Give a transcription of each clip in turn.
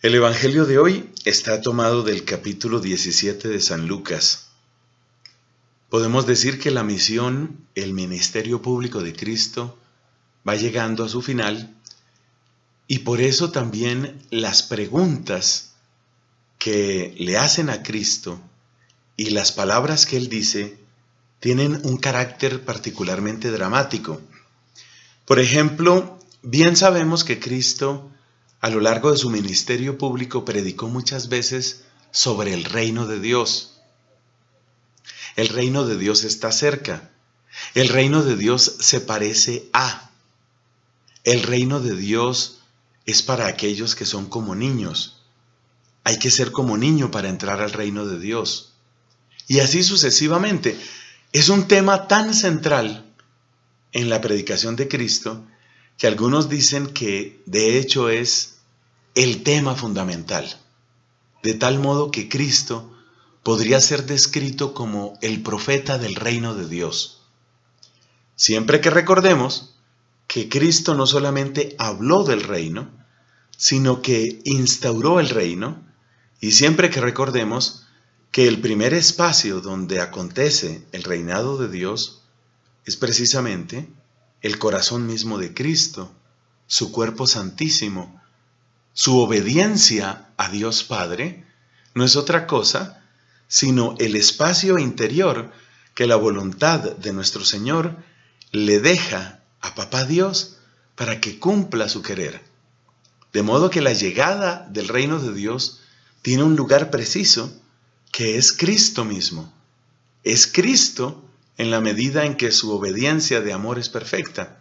El Evangelio de hoy está tomado del capítulo 17 de San Lucas. Podemos decir que la misión, el ministerio público de Cristo, va llegando a su final y por eso también las preguntas que le hacen a Cristo y las palabras que Él dice tienen un carácter particularmente dramático. Por ejemplo, bien sabemos que Cristo a lo largo de su ministerio público predicó muchas veces sobre el reino de Dios. El reino de Dios está cerca. El reino de Dios se parece a. El reino de Dios es para aquellos que son como niños. Hay que ser como niño para entrar al reino de Dios. Y así sucesivamente. Es un tema tan central en la predicación de Cristo que algunos dicen que de hecho es el tema fundamental, de tal modo que Cristo podría ser descrito como el profeta del reino de Dios. Siempre que recordemos que Cristo no solamente habló del reino, sino que instauró el reino, y siempre que recordemos que el primer espacio donde acontece el reinado de Dios es precisamente el corazón mismo de Cristo, su cuerpo santísimo. Su obediencia a Dios Padre no es otra cosa sino el espacio interior que la voluntad de nuestro Señor le deja a Papá Dios para que cumpla su querer. De modo que la llegada del reino de Dios tiene un lugar preciso que es Cristo mismo. Es Cristo en la medida en que su obediencia de amor es perfecta.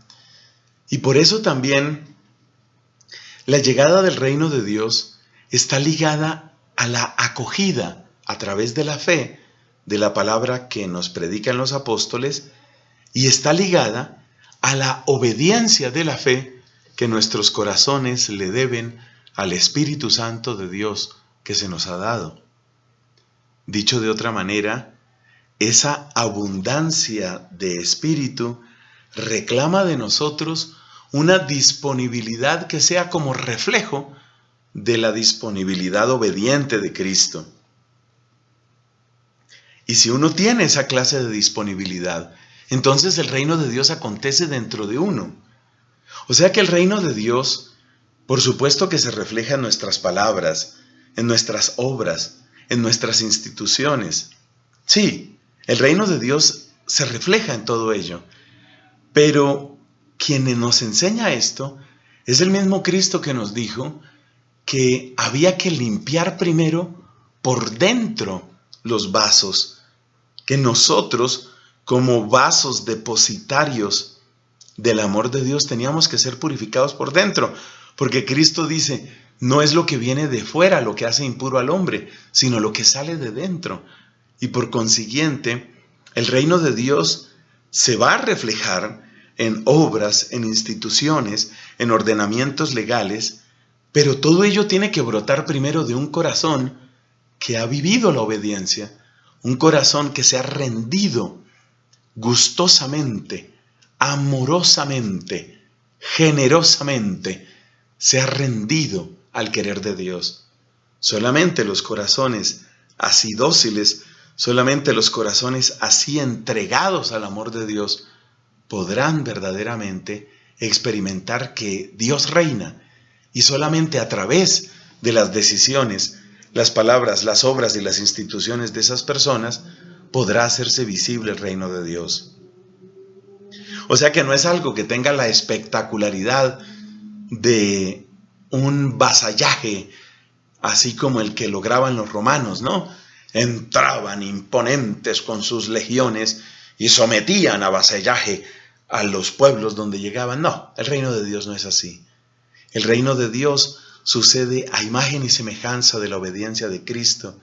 Y por eso también la llegada del reino de Dios está ligada a la acogida a través de la fe de la palabra que nos predican los apóstoles y está ligada a la obediencia de la fe que nuestros corazones le deben al Espíritu Santo de Dios que se nos ha dado. Dicho de otra manera, esa abundancia de espíritu reclama de nosotros una disponibilidad que sea como reflejo de la disponibilidad obediente de Cristo. Y si uno tiene esa clase de disponibilidad, entonces el reino de Dios acontece dentro de uno. O sea que el reino de Dios, por supuesto que se refleja en nuestras palabras, en nuestras obras, en nuestras instituciones. Sí, el reino de Dios se refleja en todo ello, pero quien nos enseña esto es el mismo Cristo que nos dijo que había que limpiar primero por dentro los vasos, que nosotros como vasos depositarios del amor de Dios teníamos que ser purificados por dentro, porque Cristo dice, no es lo que viene de fuera lo que hace impuro al hombre, sino lo que sale de dentro. Y por consiguiente, el reino de Dios se va a reflejar en obras, en instituciones, en ordenamientos legales, pero todo ello tiene que brotar primero de un corazón que ha vivido la obediencia, un corazón que se ha rendido gustosamente, amorosamente, generosamente, se ha rendido al querer de Dios. Solamente los corazones así dóciles, solamente los corazones así entregados al amor de Dios podrán verdaderamente experimentar que Dios reina y solamente a través de las decisiones, las palabras, las obras y las instituciones de esas personas podrá hacerse visible el reino de Dios. O sea que no es algo que tenga la espectacularidad de un vasallaje, así como el que lograban los romanos, ¿no? Entraban imponentes con sus legiones y sometían a vasallaje a los pueblos donde llegaban. No, el reino de Dios no es así. El reino de Dios sucede a imagen y semejanza de la obediencia de Cristo,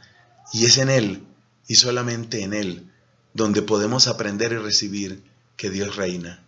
y es en Él, y solamente en Él, donde podemos aprender y recibir que Dios reina.